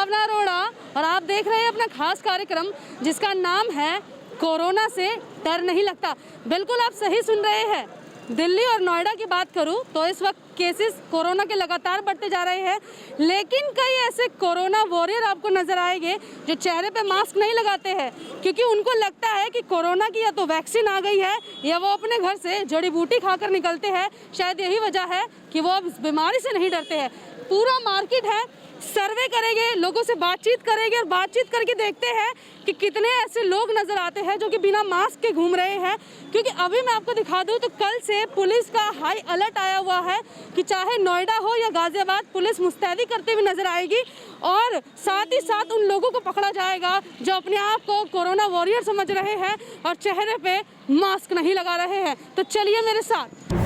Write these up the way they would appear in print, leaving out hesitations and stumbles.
भावना अरोड़ा और आप देख रहे हैं अपना खास कार्यक्रम जिसका नाम है कोरोना से डर नहीं लगता। बिल्कुल आप सही सुन रहे हैं। दिल्ली और नोएडा की बात करूं तो इस वक्त केसेस कोरोना के लगातार बढ़ते जा रहे हैं, लेकिन कई ऐसे कोरोना वॉरियर आपको नजर आएंगे जो चेहरे पे मास्क नहीं लगाते हैं, क्योंकि उनको लगता है कि कोरोना की या तो वैक्सीन आ गई है या वो अपने घर से जड़ी बूटी खाकर निकलते हैं। शायद यही वजह है कि वो अब इस बीमारी से नहीं डरते हैं। पूरा मार्केट है, सर्वे करेंगे, लोगों से बातचीत करेंगे और बातचीत करके देखते हैं कि कितने ऐसे लोग नजर आते हैं जो कि बिना मास्क के घूम रहे हैं। क्योंकि अभी मैं आपको दिखा दूं तो कल से पुलिस का हाई अलर्ट आया हुआ है कि चाहे नोएडा हो या गाजियाबाद, पुलिस मुस्तैदी करते हुए नजर आएगी और साथ ही साथ उन लोगों को पकड़ा जाएगा जो अपने आप को कोरोना वॉरियर समझ रहे हैं और चेहरे पे मास्क नहीं लगा रहे हैं। तो चलिए मेरे साथ।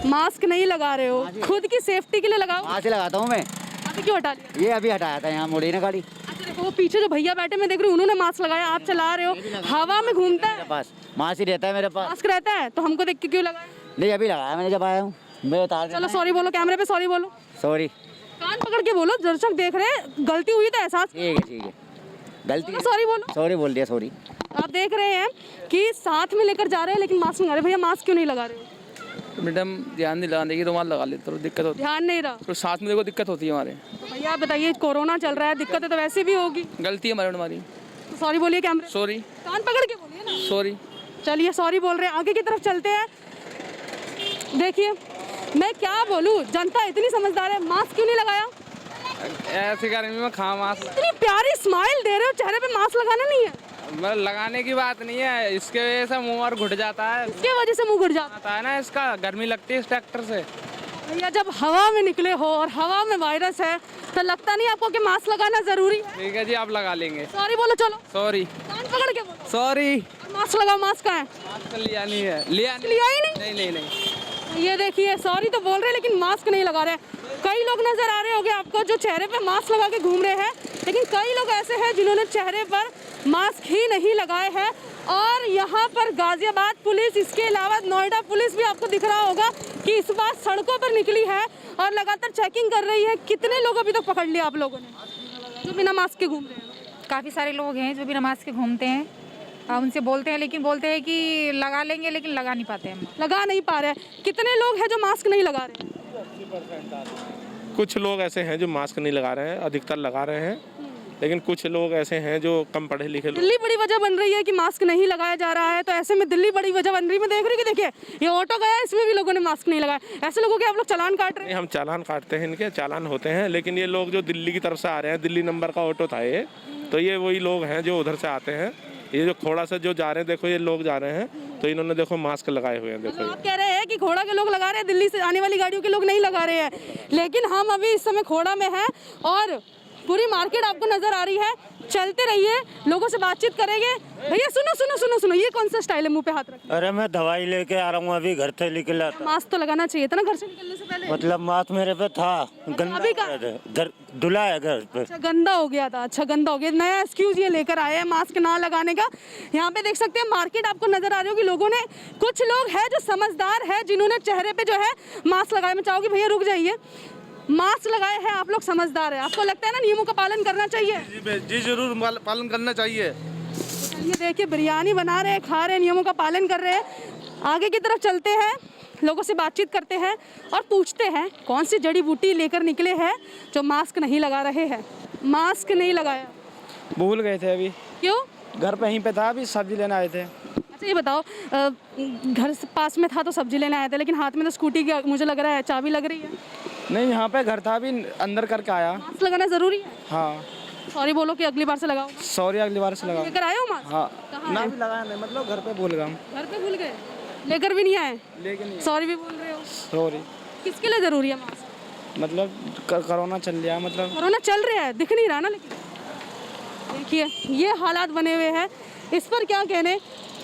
मास्क नहीं लगा रहे हो, खुद की सेफ्टी के लिए लगाओ। आज से लगाता हूँ मैं। अभी क्यों हटा लिया? ये अभी हटाया था, यहाँ मुड़ी ना गाड़ी। अच्छा देखो वो पीछे जो भैया बैठे मैं देख रही हूँ, उन्होंने मास्क लगाया, आप चला रहे हो, हवा में घूमता है। मेरे पास मास्क ही रहता है मेरे पास। मास्क रहता है तो हमको देख के क्यों लगाया? नहीं अभी लगाया मैंने जब आया हूँ। मैं उतार चलो सॉरी बोलो, कैमरे पे सॉरी बोलो। सॉरी। कान पकड़ के बोलो, दर्शक देख रहे हैं, गलती हुई तो एहसास। ठीक है गलती। सॉरी बोलो। सॉरी बोल दिया, सॉरी। आप देख रहे हैं कि साथ में लेकर जा रहे हैं लेकिन मास्क नहीं लगा रहे। भैया मास्क क्यों नहीं लगा रहे हो? मैडम ध्यान नहीं लगाने की, रुमाल लगा लेते तो दिक्कत होती ध्यान नहीं रहा है, तो साथ में देखो दिक्कत होती है हमारे। तो भैया आप बताइए, कोरोना चल रहा है, दिक्कत है तो वैसे भी होगी। गलती है हमारी। तो सॉरी बोलिए कैमरे। सॉरी। कान पकड़ के बोलिए ना। सॉरी। चलिए सॉरी बोल रहे हैं, आगे की तरफ चलते हैं। देखिए मैं क्या बोलूँ, जनता इतनी समझदार है, मास्क क्यों नहीं लगाया? ऐसी गर्मी में खा मास्क। इतनी प्यारी स्माइल दे रहे हो, चेहरे पे मास्क लगाना नहीं है? मतलब लगाने की बात नहीं है, इसके वजह से मुंह और घुट जाता है। इसके वजह से मुंह घुट जाता है ना, इसका गर्मी लगती है इस ट्रैक्टर से। भैया जब हवा में निकले हो और हवा में वायरस है तो लगता नहीं आपको कि मास्क लगाना जरूरी है? ठीक है जी, आप लगा लेंगे। सॉरी बोलो। चलो सॉरी। कान पकड़ के बोलो सॉरी। मास्क लगाओ। मास्क कहाँ है? मास्क लिया नहीं है। लिया ही नहीं। ये देखिए सॉरी तो बोल रहे हैं लेकिन मास्क नहीं लगा रहे। कई लोग नजर आ रहे होंगे आपको जो चेहरे पे मास्क लगा के घूम रहे हैं, लेकिन कई लोग ऐसे हैं जिन्होंने चेहरे पर मास्क ही नहीं लगाए हैं। और यहाँ पर गाजियाबाद पुलिस, इसके अलावा नोएडा पुलिस भी आपको दिख रहा होगा कि इस बार सड़कों पर निकली है और लगातार चेकिंग कर रही है। कितने लोग अभी तक पकड़ लिया आप लोगों ने जो बिना मास्क के घूम रहे हैं? काफ़ी सारे लोग हैं जो बिना मास्क के घूमते हैं। उनसे बोलते हैं लेकिन बोलते हैं कि लगा लेंगे, लेकिन लगा नहीं पाते हैं। लगा नहीं पा रहे। कितने लोग हैं जो मास्क नहीं लगा रहे? कुछ लोग ऐसे हैं जो मास्क नहीं लगा रहे हैं, अधिकतर लगा रहे हैं, लेकिन कुछ लोग ऐसे हैं जो कम पढ़े लिखे लोग। दिल्ली बड़ी वजह बन रही है कि मास्क नहीं लगाया जा रहा है, तो ऐसे में दिल्ली बड़ी वजह बन रही है। मैं देख रही हूँ कि देखिए ये ऑटो गया, इसमें भी लोगों ने मास्क नहीं लगाया। ऐसे लोगों के आप लोग चालान काट रहे हैं? हम चालान काटते हैं, इनके चालान होते हैं, लेकिन ये लोग जो दिल्ली की तरफ से आ रहे हैं, दिल्ली नंबर का ऑटो था ये, तो ये वही लोग हैं जो उधर से आते हैं। ये जो खोड़ा से जो जा रहे हैं, देखो ये लोग जा रहे हैं, तो इन्होंने देखो मास्क लगाए हुए हैं। देखो आप कह रहे हैं कि खोड़ा के लोग लगा रहे हैं, दिल्ली से आने वाली गाड़ियों के लोग नहीं लगा रहे हैं, लेकिन हम अभी इस समय खोड़ा में हैं और पूरी मार्केट आपको नजर आ रही है। चलते रहिए, लोगों से बातचीत करेंगे। भैया सुनो सुनो सुनो सुनो, ये कौन सा स्टाइल है मुंह पे हाथ रख? अरे मैं दवाई लेके आ रहा हूँ, अभी घर से निकला था। मास्क तो लगाना चाहिए था ना घर से निकलने से पहले। मतलब मास्क मेरे पे था, गंदा अभी का? घर धुला है घर पे। अच्छा गंदा हो गया था। अच्छा गंदा हो गया, नया एक्सक्यूज ये लेकर आए हैं मास्क ना लगाने का। यहाँ पे देख सकते हैं मार्केट आपको नजर आ रही होगी, लोगों ने, कुछ लोग हैं जो समझदार है जिन्होंने चेहरे पे जो है मास्क लगाया। मैं चाहूँगी भैया रुक जाइए, मास्क लगाए हैं आप लोग, समझदार है, आपको लगता है ना नियमों का पालन करना चाहिए? जी जरूर पालन करना चाहिए। ये देखिए बिरयानी बना रहे हैं, खा रहे हैं, नियमों का पालन कर रहे हैं। आगे की तरफ चलते हैं, लोगों से बातचीत करते हैं और पूछते हैं कौन सी जड़ी बूटी लेकर निकले हैं जो मास्क नहीं लगा रहे हैं। मास्क नहीं लगाया, भूल गए थे अभी। क्यों? घर पे यहीं पे था, अभी सब्जी लेने आए थे। अच्छा ये बताओ, घर से पास में था तो सब्जी लेने आए थे, लेकिन हाथ में तो स्कूटी की मुझे लग रहा है चाबी लग रही है। नहीं यहाँ पे घर था, अभी अंदर करके आया। मास्क लगाना जरूरी है? हाँ। सॉरी बोलो कि अगली बार से लगाओ। सॉरी, अगली बार से लगाओ। लेकर आए हो मास्क? हाँ ना, भी लगाया नहीं, मतलब घर पे भूल गया। घर पे भूल गए, लेकर भी नहीं आए, लेकिन सॉरी भी बोल रहे हो? सॉरी। किसके लिए जरूरी है मास्क? मतलब कोरोना चल रहा है, मतलब कोरोना चल रहा है, दिख नहीं रहा ना, लेकिन देखिए ये हालात बने हुए हैं, इस पर क्या कहने।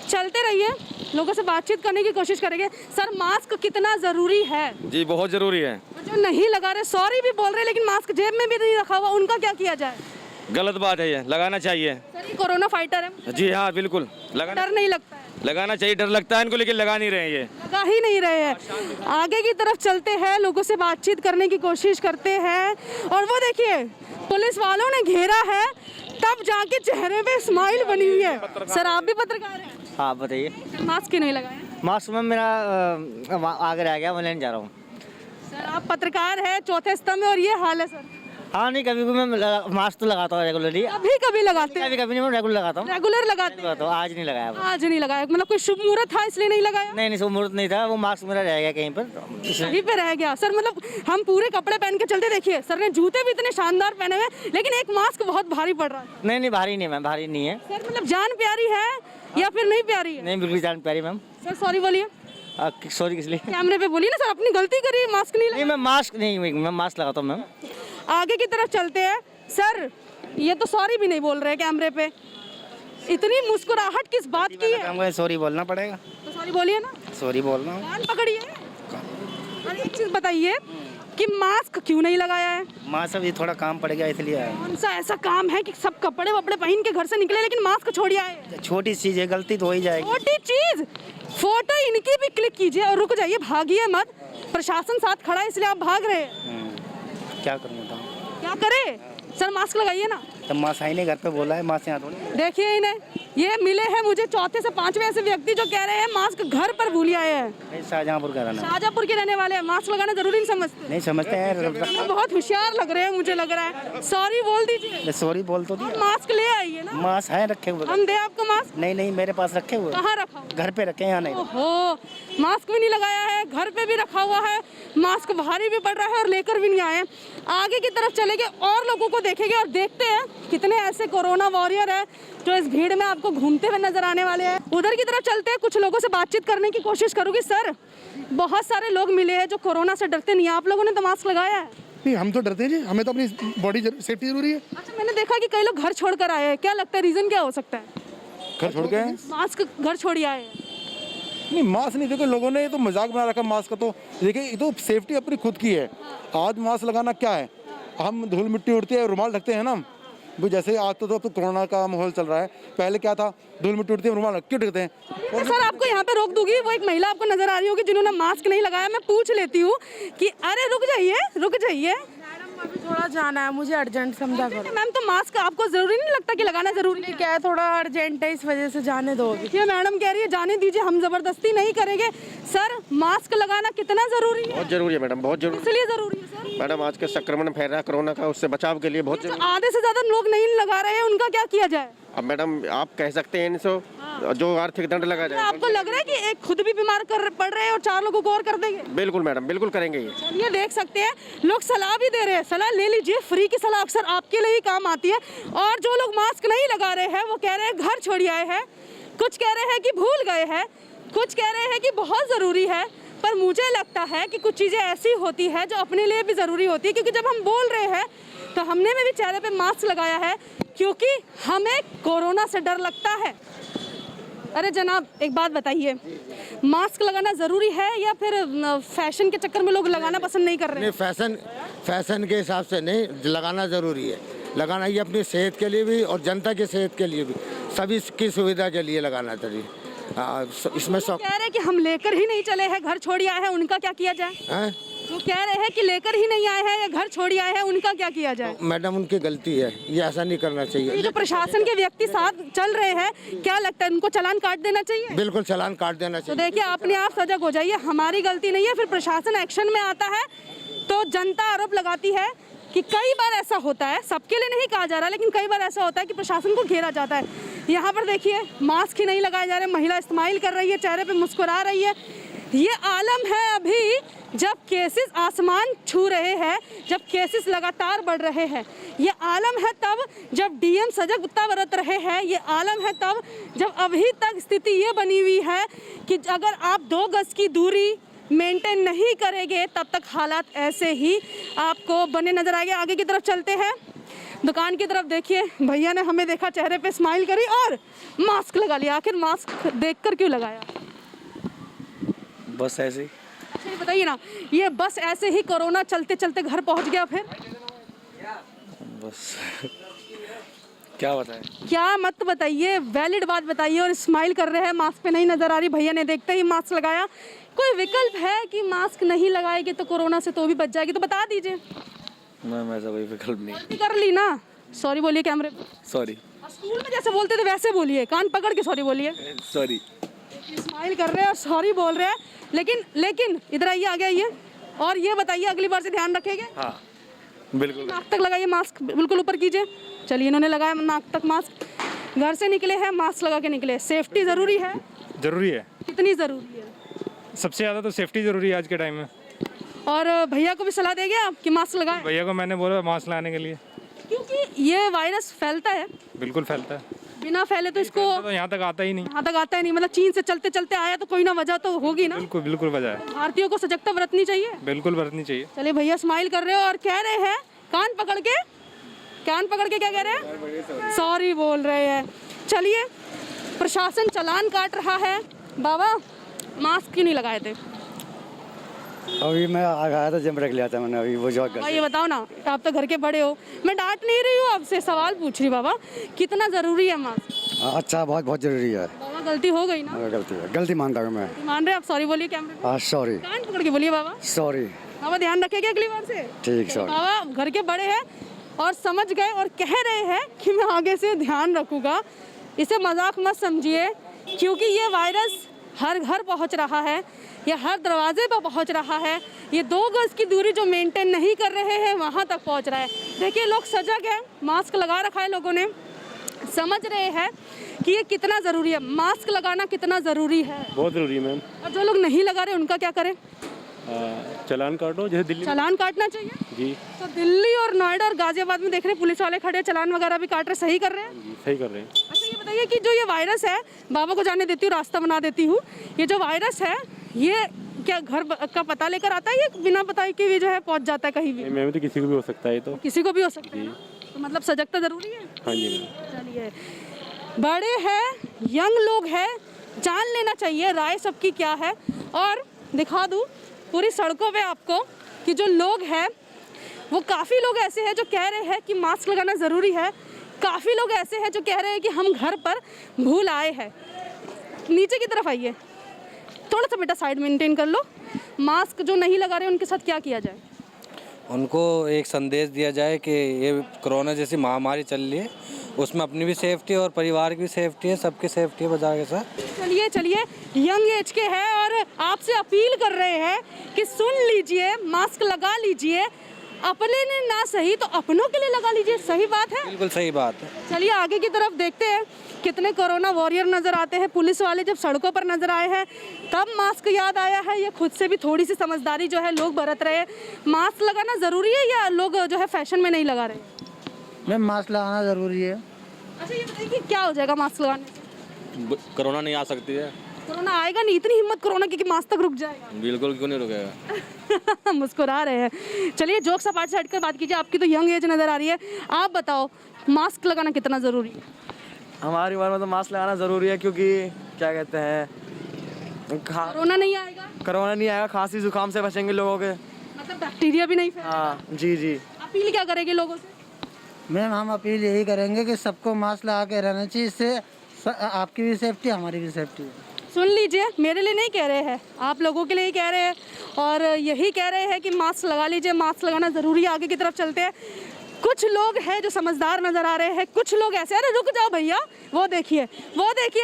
चलते रहिए, लोगों से बातचीत करने की कोशिश करेंगे। सर मास्क कितना जरूरी है? जी बहुत जरूरी है। जो नहीं लगा रहे, सॉरी भी बोल रहे लेकिन मास्क जेब में भी नहीं रखा हुआ, उनका क्या किया जाए? गलत बात है, ये लगाना चाहिए। सर ये कोरोना फाइटर है, जी हाँ बिल्कुल, लगाना। डर नहीं लगता है? लगाना चाहिए, डर लगता है इनको, लेकिन लगा नहीं रहे हैं ये। लगा ही नहीं रहे हैं। आगे की तरफ चलते हैं, लोगों से बातचीत करने की कोशिश करते हैं और वो देखिए पुलिस वालों ने घेरा है, तब जाके चेहरे पे स्माइल बनी हुई है। सर आप भी पत्रकार हैं? हाँ बताइए। मास्क क्यों नहीं लगाए? मास्क में मेरा आगे रह गया, मैं लेने जा रहा हूँ। सर आप पत्रकार हैं, चौथे स्तंभ में और ये हाल है सर। हाँ नहीं, कभी कभी मैं मास्क तो लगाता हूँ रेगुलरली, कभी कभी लगाते हैं? कभी कभी नहीं, मैं रेगुलर लगाता हूँ। रेगुलर लगाते हैं? तो आज नहीं लगाया। आज नहीं लगाया, मतलब कोई शुभ मुहूर्त था इसलिए नहीं लगाया? नहीं नहीं, मुहूर्त नहीं था, वो मास्क मेरा रह गया कहीं पर, इसलिए। कहीं पे रह गया सर? मतलब हम पूरे कपड़े पहन के चलते, देखिए सर ने जूते भी इतने शानदार पहने हुए, लेकिन एक मास्क बहुत भारी पड़ रहा है। नहीं नहीं, भारी नहीं मैम, भारी नहीं है। सर मतलब जान प्यारी है या फिर नहीं प्यारी है? नहीं, बिल्कुल जान प्यारी मैम। सर सॉरी बोलिए। सॉरी किस लिए? कैमरे पे बोलिए ना सर, अपनी गलती करी, मास्क नहीं नहीं, मैं मास्क नहीं, मैं मास्क लगाता हूँ मैम। आगे की तरफ चलते हैं सर, ये तो सॉरी भी नहीं बोल रहे कैमरे पे, इतनी मुस्कुराहट किस बात की है? हमको सॉरी बोलना पड़ेगा। तो सॉरी बोलिए ना। सॉरी बोलना हूँ। कान पकड़िए और एक चीज बताइए कि मास्क क्यों नहीं लगाया है? माँ सब ये थोड़ा काम पड़ गया इसलिए आया। कौन सा ऐसा काम है कि सब कपड़े वपड़े पहन के घर से निकले लेकिन मास्क छोड़ आए? छोटी चीज है, गलती तो हो ही जाएगी। छोटी चीज, फोटो इनकी भी क्लिक कीजिए और रुक जाइए, भागिए मत, प्रशासन साथ खड़ा है इसलिए आप भाग रहे हैं। क्या करूँ बताओ? क्या करे सर, मास्क लगाइए ना। तब माँ साई ने घर पे बोला है, माँ से यहाँ थोड़ी। देखिए इन्हें, ये मिले हैं मुझे चौथे से पांचवें ऐसे व्यक्ति जो कह रहे हैं मास्क घर पर भूल आए हैं। शाहजहाँपुर का रहना। शाहजहाँपुर के रहने वाले हैं, मास्क लगाना जरूरी नहीं समझते? नहीं समझते हैं। ये बहुत होशियार लग रहे हैं, मुझे लग रहा है। सॉरी बोल दीजिए। सॉरी बोल तो दिया। मास्क ले आइए ना। मास्क है रखे हुए। हम दे आपको मास्क? नहीं नहीं, मेरे पास रखे हुए। कहाँ रखा हुआ? घर पे रखे, यहाँ नहीं। ओहो, मास्क भी नहीं लगाया है, घर पे भी रखा हुआ है, मास्क भारी भी पड़ रहा है और लेकर भी नहीं आए। आगे की तरफ चलेंगे और लोगों को देखेंगे और देखते हैं कितने ऐसे कोरोना वॉरियर है जो इस भीड़ में आपको घूमते हुए नजर आने वाले हैं। उधर की तरफ चलते हैं, कुछ लोगों से बातचीत करने की कोशिश करूंगी। सर बहुत सारे लोग मिले हैं जो कोरोना से डरते नहीं है, आप लोगों ने तो मास्क लगाया है? नहीं, हम तो डरते हैं जी, हमें तो अपनी बॉडी सेफ्टी जरूरी है। अच्छा, मैंने देखा कि कई लोग घर छोड़ कर आए हैं, क्या लगता है रीजन क्या हो सकता है? घर छोड़ के मास्क घर छोड़ आए हैं? नहीं, मास्क नहीं, देखो लोगों ने ये तो मजाक बना रखा मास्क का। तो देखिए, ये तो सेफ्टी अपनी खुद की है। आज मास्क लगाना क्या है, हम धूल मिट्टी उड़ती है, रुमाल ढकते हैं ना वो, जैसे आज तो अब तो कोरोना का माहौल चल रहा है, पहले क्या था, धूल मिट्टी उड़ती है, रुमाल क्यों ढकते हैं? तो सर आपको यहाँ पे रोक दूंगी, वो एक महिला आपको नजर आ रही होगी जिन्होंने मास्क नहीं लगाया, मैं पूछ लेती हूँ कि अरे रुक जाइए रुक जाइए, अभी थोड़ा जाना है मुझे, अर्जेंट समझा करो। मैम तो मास्क आपको जरूरी नहीं लगता कि लगाना जरूरी है? क्या है, थोड़ा अर्जेंट है इस वजह से जाने दो। ये मैडम कह रही है जाने दीजिए, हम जबरदस्ती नहीं करेंगे। सर मास्क लगाना कितना जरूरी है? बहुत जरूरी है मैडम, बहुत जरूरी। इसलिए जरूरी है सर? मैडम आज के संक्रमण फैल रहा है कोरोना का, उससे बचाव के लिए बहुत जो जरूरी। आधे से ज्यादा लोग नहीं लगा रहे हैं उनका क्या किया जाए? अब मैडम आप कह सकते हैं इनसे जो आर्थिक दंड लगा जाए। आपको लग रहा है कि एक खुद भी बीमार पड़ रहे हैं और 4 लोगों को और कर देंगे? बिल्कुल मैडम, बिल्कुल करेंगे ये। ये देख सकते हैं लोग सलाह भी दे रहे हैं, सलाह ले लीजिए, फ्री की सलाह अक्सर आपके लिए ही काम आती है। और जो लोग मास्क नहीं लगा रहे हैं वो कह रहे हैं घर छोड़ आए हैं, कुछ कह रहे हैं कि भूल गए हैं, कुछ कह रहे हैं कि बहुत ज़रूरी है। पर मुझे लगता है कि कुछ चीज़ें ऐसी होती है जो अपने लिए भी ज़रूरी होती है, क्योंकि जब हम बोल रहे हैं तो हमने भी चेहरे पे मास्क लगाया है क्योंकि हमें कोरोना से डर लगता है। अरे जनाब एक बात बताइए, मास्क लगाना ज़रूरी है या फिर फैशन के चक्कर में लोग लगाना पसंद नहीं कर रहे हैं? नहीं, फैशन के हिसाब से नहीं, लगाना ज़रूरी है। लगाना ही अपनी सेहत के लिए भी और जनता की सेहत के लिए भी, सभी की सुविधा के लिए लगाना चाहिए। इसमें सब कह रहे हैं कि हम लेकर ही नहीं चले हैं, घर छोड़ आए हैं, उनका क्या किया जाए? जो कह रहे हैं कि लेकर ही नहीं आए हैं या घर छोड़ आए हैं, उनका क्या किया जाए? मैडम उनकी गलती है, ये ऐसा नहीं करना चाहिए। ये जो प्रशासन के व्यक्ति साथ चल रहे हैं, क्या लगता है उनको चालान काट देना चाहिए? बिल्कुल चालान काट देना तो चाहिए। देखिए अपने आप सजग हो जाइए, हमारी गलती नहीं है। फिर प्रशासन एक्शन में आता है तो जनता आरोप लगाती है कि कई बार ऐसा होता है, सबके लिए नहीं कहा जा रहा, लेकिन कई बार ऐसा होता है कि प्रशासन को घेरा जाता है। यहाँ पर देखिए मास्क ही नहीं लगाए जा रहे, महिला स्माइल कर रही है, चेहरे पे मुस्कुरा रही है। ये आलम है अभी जब केसेस आसमान छू रहे हैं, जब केसेस लगातार बढ़ रहे हैं। ये आलम है तब जब डीएम सजगता बरत रहे हैं। ये आलम है तब जब अभी तक स्थिति ये बनी हुई है कि अगर आप 2 गज की दूरी मेंटेन नहीं करेंगे तब तक हालात ऐसे ही आपको बने नजर आएंगे। आगे की तरफ चलते हैं, दुकान की तरफ देखिए, भैया ने हमें देखा, चेहरे पे स्माइल करी और मास्क लगा लिया। आखिर मास्क देखकर क्यों लगाया? बस ऐसे ही। अच्छा ये बताइए ना, ये बस ऐसे ही कोरोना चलते चलते घर पहुंच गया फिर? बस क्या बताएं? क्या मत बताइए, वैलिड बात बताइए। और स्माइल कर रहे हैं, मास्क पे नहीं नजर आ रही, भैया ने देखते ही मास्क लगाया। कोई विकल्प है कि मास्क नहीं लगाएगी तो कोरोना से तो भी बच जाएगी, तो बता दीजिए। मैम ऐसा कोई विकल्प नहीं। गलती कर ली ना, सॉरी बोलिए कैमरे पे। सॉरी स्कूल में जैसे बोलते थे वैसे बोलिए, कान पकड़ के सॉरी बोलिए। सॉरी। स्माइल कर रहे हैं और सॉरी बोल रहे हैं, लेकिन इधर आइए, आगे आइए और ये बताइए अगली बार से ध्यान रखेंगे? हाँ बिल्कुल। नाक तक लगाइए मास्क, बिल्कुल ऊपर कीजिए। चलिए, इन्होंने लगाया नाक तक मास्क। घर से निकले हैं मास्क लगा के निकले। सेफ्टी ज़रूरी है? ज़रूरी है, कितनी ज़रूरी है? सबसे ज़्यादा तो सेफ्टी ज़रूरी है आज के टाइम में। और भैया को भी सलाह देंगे आप कि मास्क लगाएं? भैया को मैंने बोला मास्क लगाने के लिए। क्योंकि ये वायरस फैलता है, बिल्कुल फैलता है, बिना फैले तो इसको तो यहाँ तक आता ही नहीं। यहाँ तक आता है नहीं। मतलब चीन से चलते चलते आया तो कोई ना वजह तो होगी ना। बिल्कुल बिल्कुल वजह है, भारतीयों को सजगता बरतनी चाहिए। बिल्कुल बरतनी चाहिए। चलिए, भैया स्माइल कर रहे हो और कह रहे हैं कान पकड़ के क्या कह रहे हैं? सॉरी बोल रहे हैं। चलिए, प्रशासन चालान काट रहा है। बाबा, मास्क क्यों नहीं लगाए थे? अभी मैं आया था, जब रख लिया था मैंने अभी वो जो। ये बताओ ना, आप तो घर के बड़े हो, मैं डांट नहीं रही हूँ आपसे, सवाल पूछ रही। बाबा, कितना जरूरी है मास्क? अच्छा, बहुत बहुत जरूरी है। बाबा, गलती हो गई ना? गलती मानता हूँ मैं। मान रहे आप? सॉरी बोलिए कैमरे पे। सॉरी। कान पकड़ के बोलिए बाबा। सॉरी। बाबा, ध्यान रखेगा अगली बार से। ठीक, सॉरी। बाबा घर के बड़े हैं और समझ गए और कह रहे हैं कि मैं आगे से ध्यान रखूंगा। इसे मजाक मत समझिए, क्योंकि ये वायरस हर घर पहुंच रहा है, ये हर दरवाजे पर पहुंच रहा है। ये 2 गज की दूरी जो मेंटेन नहीं कर रहे हैं वहां तक पहुंच रहा है। देखिए, लोग सजग हैं, मास्क लगा रखा है लोगों ने, समझ रहे हैं कि ये कितना ज़रूरी है। मास्क लगाना कितना ज़रूरी है? बहुत ज़रूरी है मैम। और जो लोग नहीं लगा रहे उनका क्या करें? चालान काटो, जैसे दिल्ली चालान काटना चाहिए जी। तो दिल्ली और नोएडा और गाजियाबाद में देख रहे हैं पुलिस वाले खड़े, चालान वगैरह भी काट रहे, सही कर रहे हैं? सही कर रहे हैं। अच्छा, ये बताइए कि जो ये वायरस है, बाबा को जाने देती हूँ, रास्ता बना देती हूँ, ये जो वायरस है ये क्या घर का पता लेकर आता है, ये बिना पता के भी जो है पहुँच जाता है कहीं भी? मैम तो किसी को भी हो सकता है, तो किसी को भी हो सकता है, तो मतलब सजगता जरूरी है। हाँ जी मैम। चलिए, बड़े हैं, यंग लोग हैं, जान लेना चाहिए राय सबकी क्या है। और दिखा दूँ पूरी सड़कों पे आपको कि जो लोग हैं वो काफ़ी लोग ऐसे हैं जो कह रहे हैं कि मास्क लगाना ज़रूरी है। काफ़ी लोग ऐसे हैं जो कह रहे हैं कि हम घर पर भूल आए हैं। नीचे की तरफ आइए, थोड़ा सा बेटा साइड मेंटेन कर लो। मास्क जो नहीं लगा रहे उनके साथ क्या किया जाए? उनको एक संदेश दिया जाए कि ये कोरोना जैसी महामारी चल रही है, उसमें अपनी भी सेफ्टी और परिवार की भी सेफ्टी है, सबकी सेफ्टी है बचा के साथ। चलिए, यंग एज के हैं और आपसे अपील कर रहे हैं कि सुन लीजिए, मास्क लगा लीजिए, अपने ने ना सही तो अपनों के लिए लगा लीजिए। सही बात है, बिल्कुल सही बात है। चलिए आगे की तरफ देखते हैं, कितने कोरोना वॉरियर नजर आते हैं। पुलिस वाले जब सड़कों पर नजर आए हैं तब मास्क याद आया है, ये खुद से भी थोड़ी सी समझदारी जो है लोग बरत रहे हैं। मास्क लगाना ज़रूरी है या लोग जो है फैशन में नहीं लगा रहे? मैम, मास्क लगाना ज़रूरी है। अच्छा, ये बताइए कि क्या हो जाएगा मास्क लगाने से? कोरोना नहीं आ सकती है। कोरोना आएगा नहीं, इतनी हिम्मत कोरोना की कि मास्क तक रुक जाएगा? बिल्कुल, क्यों नहीं रुकेगा। मुस्कुरा रहे हैं। चलिए, जोक्स अपार्ट से हटकर बात कीजिए, आपकी तो यंग एज नज़र आ रही है। आप बताओ, मास्क लगाना कितना ज़रूरी है? हमारी उम्र में तो मास्क लगाना ज़रूरी है, क्योंकि क्या कहते हैं, कोरोना नहीं आएगा, कोरोना नहीं आएगा, खांसी जुकाम से बचेंगे लोगों के। मतलब बैक्टीरिया भी नहीं फैलेगा। हाँ जी जी। अपील क्या करेंगे लोगों से? मैम, हम अपील यही करेंगे कि सबको मास्क लगा के रहना चाहिए, इससे आपकी भी सेफ्टी, हमारी भी सेफ्टी है। सुन लीजिए, मेरे लिए नहीं कह रहे हैं, आप लोगों के लिए ही कह रहे हैं और यही कह रहे हैं कि मास्क लगा लीजिए, मास्क लगाना ज़रूरी है। आगे की तरफ चलते हैं। कुछ लोग हैं जो समझदार नज़र आ रहे हैं, कुछ लोग ऐसे, अरे रुक जाओ भैया, वो देखिए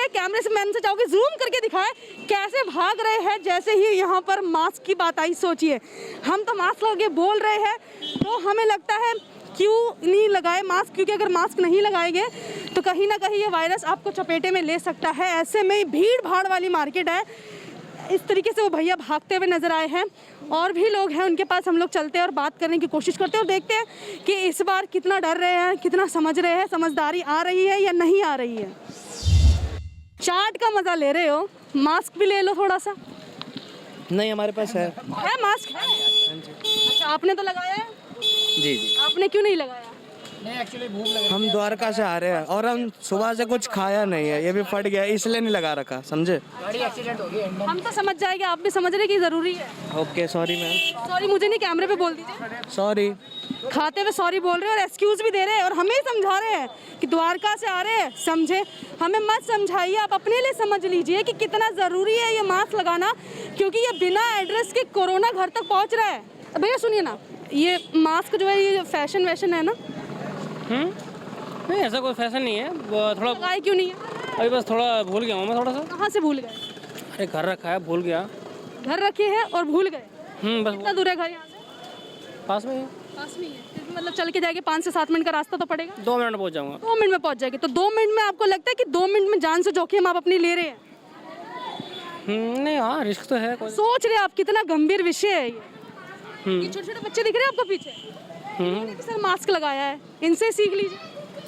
कैमरे से मैन से चाहोगे जूम करके दिखाए कैसे भाग रहे हैं जैसे ही यहाँ पर मास्क की बात आई। सोचिए, हम तो मास्क लगा के बोल रहे हैं तो हमें लगता है क्यों नहीं लगाए मास्क, क्योंकि अगर मास्क नहीं लगाएंगे तो कहीं ना कहीं ये वायरस आपको चपेटे में ले सकता है। ऐसे में भीड़ भाड़ वाली मार्केट है, इस तरीके से वो भैया भागते हुए नज़र आए हैं। और भी लोग हैं, उनके पास हम लोग चलते हैं और बात करने की कोशिश करते हैं और देखते हैं कि इस बार कितना डर रहे हैं, कितना समझ रहे हैं, समझदारी आ रही है या नहीं आ रही है। चाट का मज़ा ले रहे हो, मास्क भी ले लो थोड़ा सा। नहीं, हमारे पास है मास्क है? अच्छा, आपने तो लगाया है? जी जी। आपने क्यों नहीं लगाया? हम द्वारका से आ रहे हैं और हम सुबह से कुछ खाया नहीं है, ये भी फट गया, इसलिए नहीं लगा रखा, समझे। हम तो समझ जाएंगे, आप भी समझ रहे कि ज़रूरी है। Okay, sorry ma'am. सॉरी मुझे नहीं, कैमरे पे बोल दीजिए। सॉरी। खाते हुए सॉरी बोल रहे हैं और एक्सक्यूज भी दे रहे हैं और हमें समझा रहे हैं कि द्वारका से आ रहे हैं, समझे। हमें मत समझाइए, आप अपने लिए समझ लीजिए कि कितना ज़रूरी है ये मास्क लगाना, क्योंकि ये बिना एड्रेस के कोरोना घर तक पहुंच रहा है। भैया सुनिए ना, ये मास्क जो है ये फैशन वैशन है ना? नहीं, ऐसा कोई फैशन नहीं है, थोड़ा लगाए क्यों नहीं है? अभी बस थोड़ा भूल गया हूँ मैं थोड़ा सा। कहाँ से भूल गए? अरे घर रखा है, भूल गया। घर रखे हैं और भूल गए? बस कितना दूर है घर यहाँ से? पास में ही है। पास में ही है, तो मतलब चल के जाएंगे 5 से 7 मिनट का रास्ता तो पड़ेगा। 2 मिनट में पहुँच जाऊँगा। 2 मिनट में पहुँच जाएंगे, तो 2 मिनट में आपको लगता है कि 2 मिनट में जान से जोखिम आप अपनी ले रहे हैं? नहीं, हाँ रिस्क तो है कोई। सोच रहे आप कितना गंभीर विषय है ये छोटे छोटे बच्चे दिख रहे हैं आपको पीछे, कि सर मास्क लगाया है, इनसे सीख लीजिए।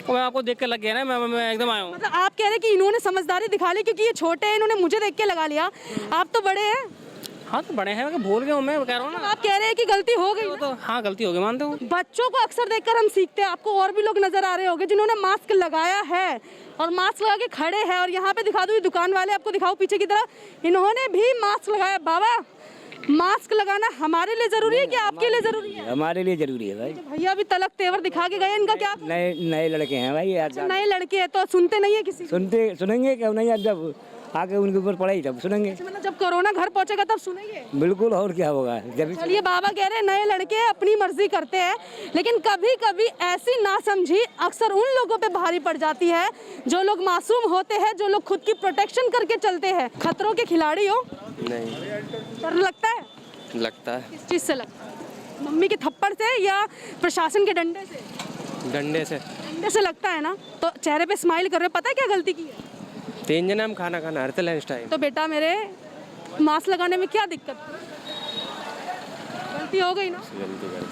मैं आपको देख के लग गया ना, मैं एकदम आया हूँ। मतलब आप कह रहे हैं कि इन्होंने समझदारी दिखा ली क्योंकि ये छोटे हैं, इन्होंने मुझे देख के लगा लिया, आप तो बड़े हैं। हाँ तो बड़े हैं, मैं भूल गया हूँ, मैं कह रहा हूँ ना। आप कह रहे हैं कि गलती हो गई तो हाँ गलती हो गई, मानते हूँ। बच्चों को अक्सर देखकर हम सीखते हैं, आपको और भी लोग नजर आ रहे होंगे जिन्होंने मास्क लगाया है और मास्क लगा के खड़े हैं। और यहाँ पे दिखा दूँ, दुकान वाले आपको दिखाओ पीछे की तरफ, इन्होंने भी मास्क लगाया। बाबा, मास्क लगाना हमारे लिए जरूरी है कि आपके लिए जरूरी है? हमारे लिए जरूरी है भाई। भैया अभी तलक तेवर दिखा के गए, इनका क्या? नए लड़के हैं भाई यार। नए लड़के हैं तो सुनते नहीं है किसी? सुनेंगे क्यों नहीं यार, जब आके उनके ऊपर पड़ाई तब सुनेंगे। मतलब जब कोरोना घर पहुंचेगा तब सुनेंगे? बिल्कुल, और क्या होगा जब। चलिए, बाबा कह रहे हैं नए लड़के अपनी मर्जी करते हैं, लेकिन कभी कभी ऐसी नासमझी अक्सर उन लोगों पे भारी पड़ जाती है जो लोग मासूम होते हैं, जो लोग खुद की प्रोटेक्शन करके चलते हैं। खतरों के खिलाड़ी हो? नहीं। डर लगता है? लगता है। किस चीज़ से लगता है? मम्मी के थप्पड़ से या प्रशासन के डंडे से? डंडे से। डंडे से लगता है ना, तो चेहरे पे स्माइल कर रहे हो, पता है क्या गलती की है? 3 जने हम खाना खाना हर लंच टाइम। तो बेटा मेरे, मास्क लगाने में क्या दिक्कत है? गलती हो गई ना?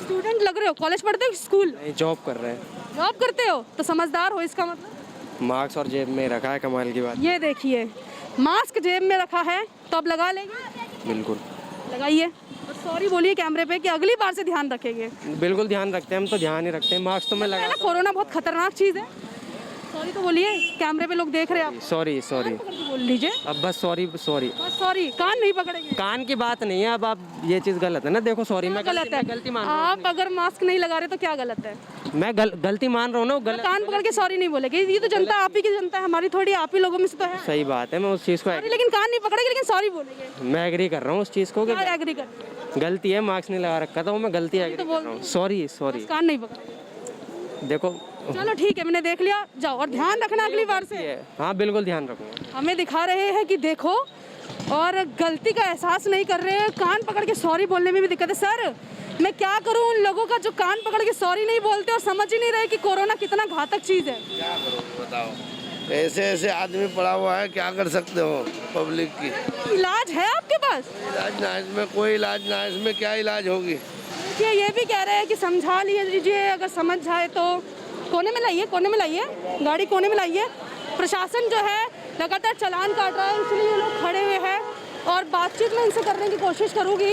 स्टूडेंट लग रहे हो, कॉलेज पढ़ते हो स्कूल? नहीं, जॉब कर रहे हैं। जॉब करते हो तो समझदार हो, इसका मतलब। मास्क और जेब में रखा है, कमाल की बात। ये देखिए, मास्क जेब में रखा है तो अब लगा लेंगे? बिल्कुल लगाइए और सॉरी बोलिए कैमरे पे कि अगली बार से ध्यान रखेंगे। बिल्कुल ध्यान रखते हैं, हम तो ध्यान ही रखते हैं। मास्क तो मैं लगा। कोरोना बहुत खतरनाक चीज़ है, सॉरी तो बोलिए, कैमरे पे लोग देख रहे हैं आप। सॉरी सॉरी बोल लीजिए अब बस, सॉरी सॉरी। बस सॉरी, कान नहीं पकड़ेंगे। कान की बात नहीं है, अब आप ये चीज़ गलत है ना। देखो सॉरी, मैं गलत है, गलती मान रहा हूँ। आप अगर मास्क नहीं लगा रहे तो क्या गलत है? मैं गलती मान रहा हूँ ना, गलत। कान पकड़ के सॉरी नहीं बोलेगे, ये तो जनता आप ही की जनता है, हमारी थोड़ी, आप ही लोगों में से तो है। सही बात है, मैं उस चीज़ को लेकिन कान नहीं पकड़ेगे, लेकिन सॉरी बोलेंगे। मैं एग्री कर रहा हूँ उस चीज़ को, एग्री कर, गलती है, मास्क नहीं लगा रखा था, वो मैं गलती एग्री कर रहा हूँ। Sorry sorry. कान नहीं पकड़ेगे, देखो चलो ठीक है, मैंने देख लिया, जाओ और ध्यान रखना अगली बार से। हाँ बिल्कुल ध्यान रखूँगा। हमें दिखा रहे हैं कि देखो, और गलती का एहसास नहीं कर रहे हैं, कान पकड़ के सॉरी बोलने में भी दिक्कत है। सर, मैं क्या करूं उन लोगों का जो कान पकड़ के सॉरी नहीं बोलते और समझ ही नहीं रहे कि कोरोना कितना घातक चीज़ है। क्या करूं बताओ, ऐसे ऐसे आदमी पड़ा हुआ है, क्या कर सकते हो पब्लिक की। इलाज है आपके पास? इलाज ना इसमें, कोई इलाज ना इसमें, क्या इलाज होगी। देखिए, ये भी कह रहे हैं कि समझा लीजिए, अगर समझ जाए तो कोने में लाइए, कोने में लाइए, गाड़ी कोने में लाइए। प्रशासन जो है लगातार चालान काट रहा है, इसलिए ये लोग खड़े हुए हैं और बातचीत में इनसे करने की कोशिश करूँगी।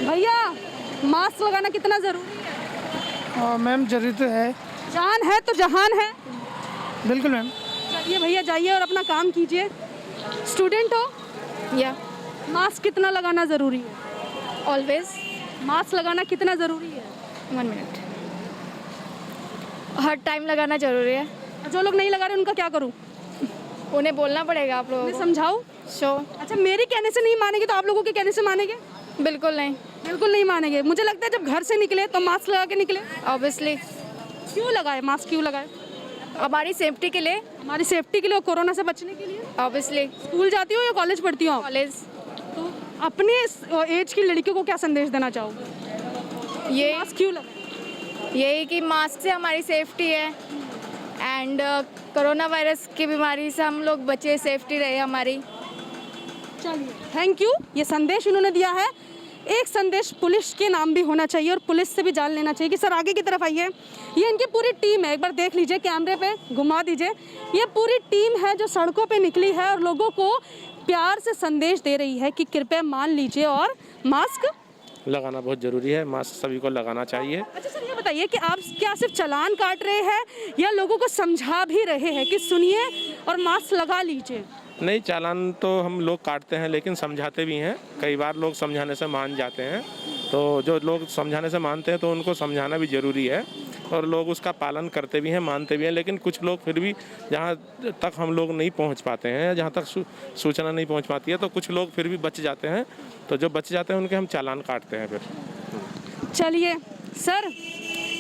भैया, मास्क लगाना कितना ज़रूरी है? मैम जरूरी तो है। जान है तो जहान है। बिल्कुल मैम। चलिए भैया, जाइए और अपना काम कीजिए। स्टूडेंट हो या? मास्क कितना लगाना ज़रूरी है? ऑलवेज। मास्क लगाना कितना ज़रूरी है? 1 मिनट। हर टाइम लगाना जरूरी है। जो लोग नहीं लगा रहे उनका क्या करूं? उन्हें बोलना पड़ेगा आप लोगों को। समझाओ। शो। अच्छा, मेरे कहने से नहीं मानेंगे तो आप लोगों के कहने से मानेंगे? बिल्कुल नहीं। बिल्कुल नहीं मानेंगे। मुझे लगता है जब घर से निकले तो मास्क लगा के निकले। ऑब्वियसली। क्यों लगाए मास्क, क्यों लगाए? हमारी सेफ्टी के लिए। हमारी सेफ्टी के लिए और कोरोना से बचने के लिए। ऑब्वियसली। स्कूल जाती हो या कॉलेज पढ़ती हो? कॉलेज। तो अपने एज की लड़कियों को क्या संदेश देना चाहोगे? ये मास्क क्यों लगाए? यही कि मास्क से हमारी सेफ्टी है एंड कोरोना वायरस की बीमारी से हम लोग बचे, सेफ्टी रहे हमारी। चलिए, थैंक यू। ये संदेश इन्होंने दिया है। एक संदेश पुलिस के नाम भी होना चाहिए और पुलिस से भी जान लेना चाहिए कि सर आगे की तरफ आइए। ये इनकी पूरी टीम है, एक बार देख लीजिए, कैमरे पे घुमा दीजिए। ये पूरी टीम है जो सड़कों पे निकली है और लोगों को प्यार से संदेश दे रही है कि कृपया मान लीजिए और मास्क लगाना बहुत ज़रूरी है। मास्क सभी को लगाना चाहिए। अच्छा सर, ये बताइए कि आप क्या सिर्फ चालान काट रहे हैं या लोगों को समझा भी रहे हैं कि सुनिए और मास्क लगा लीजिए? नहीं, चालान तो हम लोग काटते हैं लेकिन समझाते भी हैं। कई बार लोग समझाने से मान जाते हैं, तो जो लोग समझाने से मानते हैं तो उनको समझाना भी ज़रूरी है और लोग उसका पालन करते भी हैं, मानते भी हैं। लेकिन कुछ लोग फिर भी जहाँ तक हम लोग नहीं पहुँच पाते हैं, जहाँ तक सूचना नहीं पहुँच पाती है, तो कुछ लोग फिर भी बच जाते हैं। तो जो बच जाते हैं उनके हम चालान काटते हैं फिर। चलिए सर,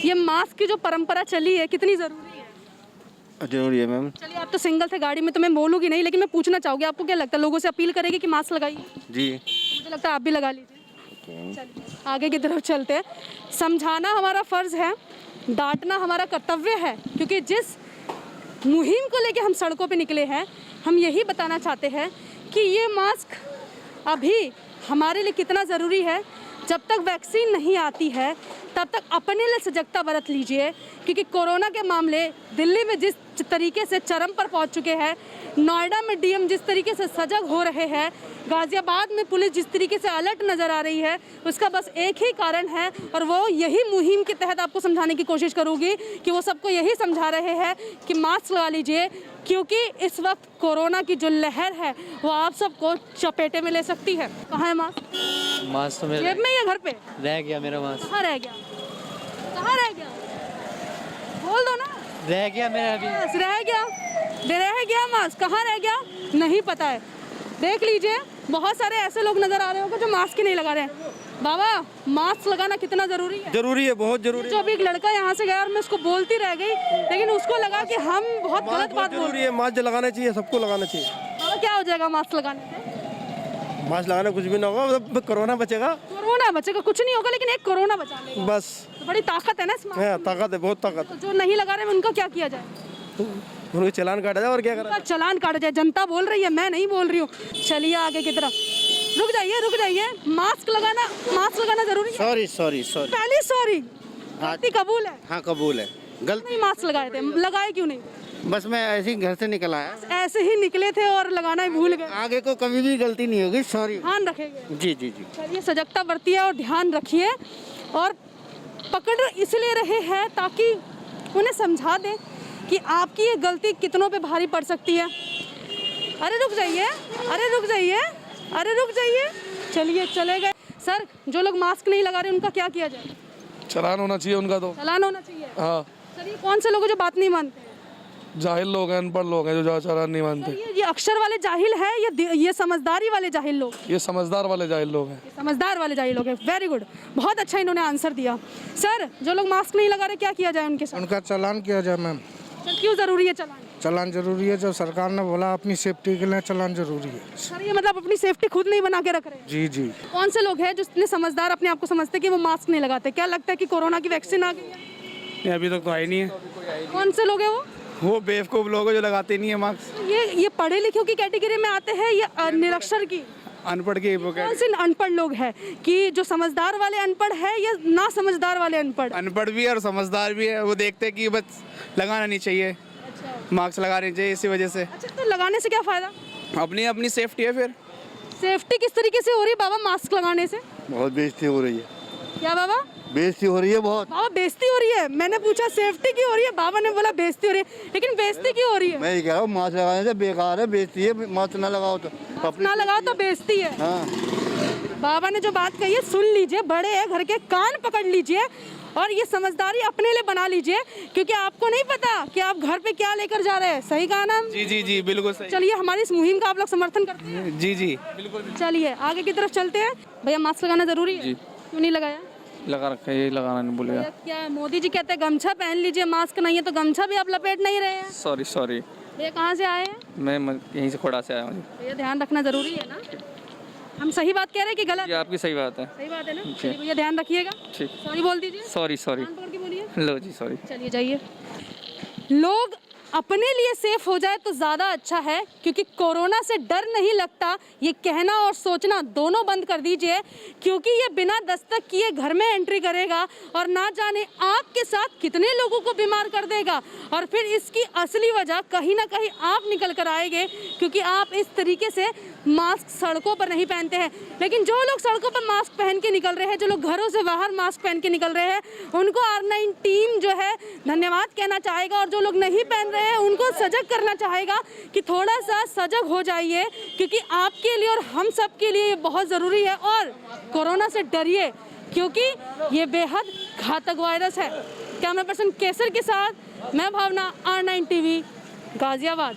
ये मास्क की जो परंपरा चली है कितनी ज़रूरी है? जरूरी है मैम। चलिए, आप तो सिंगल थे गाड़ी में तो मैं बोलूँगी नहीं, लेकिन मैं पूछना चाहूँगी आपको क्या लगता है, लोगों से अपील करेगी कि मास्क लगाइए? जी। मुझे लगता है आप भी लगा लीजिए। चलिए आगे की तरफ चलते हैं। समझाना हमारा फ़र्ज़ है, डांटना हमारा कर्तव्य है, क्योंकि जिस मुहिम को लेके हम सड़कों पे निकले हैं, हम यही बताना चाहते हैं कि ये मास्क अभी हमारे लिए कितना ज़रूरी है। जब तक वैक्सीन नहीं आती है तब तक अपने लिए सजगता बरत लीजिए, क्योंकि कोरोना के मामले दिल्ली में जिस तरीके से चरम पर पहुंच चुके हैं, नोएडा में डीएम जिस तरीके से सजग हो रहे हैं, गाज़ियाबाद में पुलिस जिस तरीके से अलर्ट नज़र आ रही है, उसका बस एक ही कारण है और वो यही मुहिम के तहत आपको समझाने की कोशिश करूँगी कि वो सबको यही समझा रहे हैं कि मास्क लगा लीजिए, क्योंकि इस वक्त कोरोना की जो लहर है वो आप सबको चपेटे में ले सकती है। कहाँ है मास्क? मास्क तो मेरा जेब में या घर पे रह गया, मेरा मास्क कहाँ रह गया? कहाँ रह गया? बोल दो ना। रह गया मेरा अभी। बस रह गया मास्क। कहाँ रह गया नहीं पता है। देख लीजिए, बहुत सारे ऐसे लोग नजर आ रहे होंगे जो मास्क ही नहीं लगा रहे हैं। बाबा, मास्क लगाना कितना जरूरी है? जरूरी है, बहुत जरूरी है। जो अभी एक लड़का यहाँ से गया और मैं उसको बोलती रह गई, लेकिन उसको लगा कि हम बहुत गलत बात बोल रहे हैं। मास्क लगाना चाहिए, सबको लगाना चाहिए। बाबा, क्या हो जाएगा मास्क लगाने से? मास्क लगाना कुछ भी ना होगा, मतलब कोरोना बचेगा। कोरोना बचेगा, कुछ नहीं होगा, लेकिन एक कोरोना बचा लेगा बस। तो बड़ी ताकत है ना इसमें। ताकत है, बहुत ताकत। तो जो नहीं लगा रहे हैं उनका क्या किया जाए? उनको चालान काटा जाए और क्या करा? चालान काटा जाए। जनता बोल रही है, मैं नहीं बोल रही हूँ। चलिए आगे की तरफ। रुक जाइए। मास्क लगाना जरूरी है। सॉरी पहली सॉरी, गलती कबूल है। हाँ कबूल है, नहीं मास्क लगाए थे, लगाए क्यों नहीं? बस मैं ऐसे ही घर से निकल आया, ऐसे ही निकले थे और लगाना ही भूल गए। आगे को कभी भी गलती नहीं होगी, सॉरी। ध्यान रखेंगे। जी। चलिए, सजगता बरतिए और ध्यान रखिए, और पकड़ इसलिए रहे हैं ताकि उन्हें समझा दें कि आपकी ये गलती कितनों पे भारी पड़ सकती है। अरे रुक जाइए। चलिए, चले गए। सर, जो लोग मास्क नहीं लगा रहे उनका क्या किया जाए? चालान होना चाहिए उनका। तो चालान होना चाहिए। हाँ। सर, ये कौन से लोग हैं जो बात नहीं मानते हैं? जाहिल लोग हैं, अनपढ़ लोग हैं जो चालान नहीं मानते। ये अक्षर वाले जाहिल है या ये समझदारी वाले जाहिल लोग? ये समझदार वाले जाहिल लोग हैं। समझदार वाले जाहिल लोग हैं। वेरी गुड, बहुत अच्छा इन्होंने आंसर दिया। सर, जो लोग मास्क नहीं लगा रहे क्या किया जाए उनके साथ? उनका चालान किया जाए मैम। सर, क्यों जरूरी है चालान? चालान जरूरी है, जब सरकार ने बोला अपनी सेफ्टी के लिए चालान जरूरी है। सर, ये मतलब अपनी सेफ्टी खुद नहीं बना के रख रहे हैं? जी। कौन से लोग हैं जो इतने समझदार अपने आप को समझते हैं कि वो मास्क नहीं लगाते? क्या लगता है कि कोरोना की वैक्सीन आ गई है? अभी तक तो आई नहीं है। कौन से लोग हैं वो बेवकूफ लोग हैं जो लगाते नहीं है मास्क। ये पढ़े लिखे की कैटेगरी में आते हैं या निरक्षर की? अनपढ़ की। कौन से अनपढ़ लोग हैं कि जो समझदार वाले अनपढ़ है या ना समझदार वाले अनपढ़? अनपढ़ भी है और समझदार भी है। वो देखते हैं कि बस लगाना नहीं चाहिए, मास्क लगाने चाहिए, इसी वजह से। अच्छा, तो लगाने से क्या फायदा? अपनी सेफ्टी है। फिर सेफ्टी किस तरीके से हो रही है बाबा मास्क लगाने से? बहुत बेइज्जती हो रही है। क्या बाबा? बेइज्जती हो रही है बहुत। बाबा, बेइज्जती हो रही है? मैंने पूछा सेफ्टी की हो रही है, बाबा ने बोला बेइज्जती हो रही है। लेकिन बेइज्जती क्यों हो रही है? मैं ये कह रहा हूँ मास्क लगाने से बेकार है, बेइज्जती है। मास्क ना लगाओ तो ना लगाओ तो बेइज्जती है। हाँ। बाबा ने जो बात कही है सुन लीजिए, बड़े हैं घर के, कान पकड़ लीजिए और ये समझदारी अपने लिए बना लीजिए, क्योंकि आपको नहीं पता कि आप घर पे क्या लेकर जा रहे हैं। सही कहा ना? जी, बिल्कुल सही। चलिए, हमारी इस मुहिम का आप लोग समर्थन करते हैं? जी, बिल्कुल। चलिए आगे की तरफ चलते हैं। भैया, मास्क लगाना जरूरी है? क्यों नहीं लगाया? लगा रखा है, ये लगाना नहीं भूलेगा। क्या मोदी जी कहते हैं गमछा पहन लीजिए, मास्क नहीं है तो गमछा भी आप लपेट नहीं रहे हैं? सॉरी। भैया, कहाँ से आए हैं? मैं यहीं से खोड़ा से आया हूँ। भैया, ध्यान रखना जरूरी है ना? हम सही बात कह रहे हैं कि गलत? ये आपकी सही बात है। सही बात है ना? चलिए भैया, ध्यान रखिएगा। ठीक। सॉरी बोल दीजिए। सॉरी। कान पकड़ के बोलिए। लो जी, सॉरी। चलिए जाइए। लोग अपने लिए सेफ हो जाए तो ज़्यादा अच्छा है, क्योंकि कोरोना से डर नहीं लगता ये कहना और सोचना दोनों बंद कर दीजिए, क्योंकि ये बिना दस्तक किए घर में एंट्री करेगा और ना जाने आपके साथ कितने लोगों को बीमार कर देगा। और फिर इसकी असली वजह कहीं ना कहीं आप निकल कर आएंगे, क्योंकि आप इस तरीके से मास्क सड़कों पर नहीं पहनते हैं। लेकिन जो लोग सड़कों पर मास्क पहन के निकल रहे हैं, जो लोग घरों से बाहर मास्क पहन के निकल रहे हैं, उनको R9 टीम जो है धन्यवाद कहना चाहेगा। और जो लोग नहीं पहन रहे हैं उनको सजग करना चाहेगा कि थोड़ा सा सजग हो जाइए, क्योंकि आपके लिए और हम सब के लिए ये बहुत ज़रूरी है। और कोरोना से डरिए, क्योंकि ये बेहद घातक वायरस है। कैमरा पर्सन केसर के साथ मैं भावना, R9 TV, गाजियाबाद।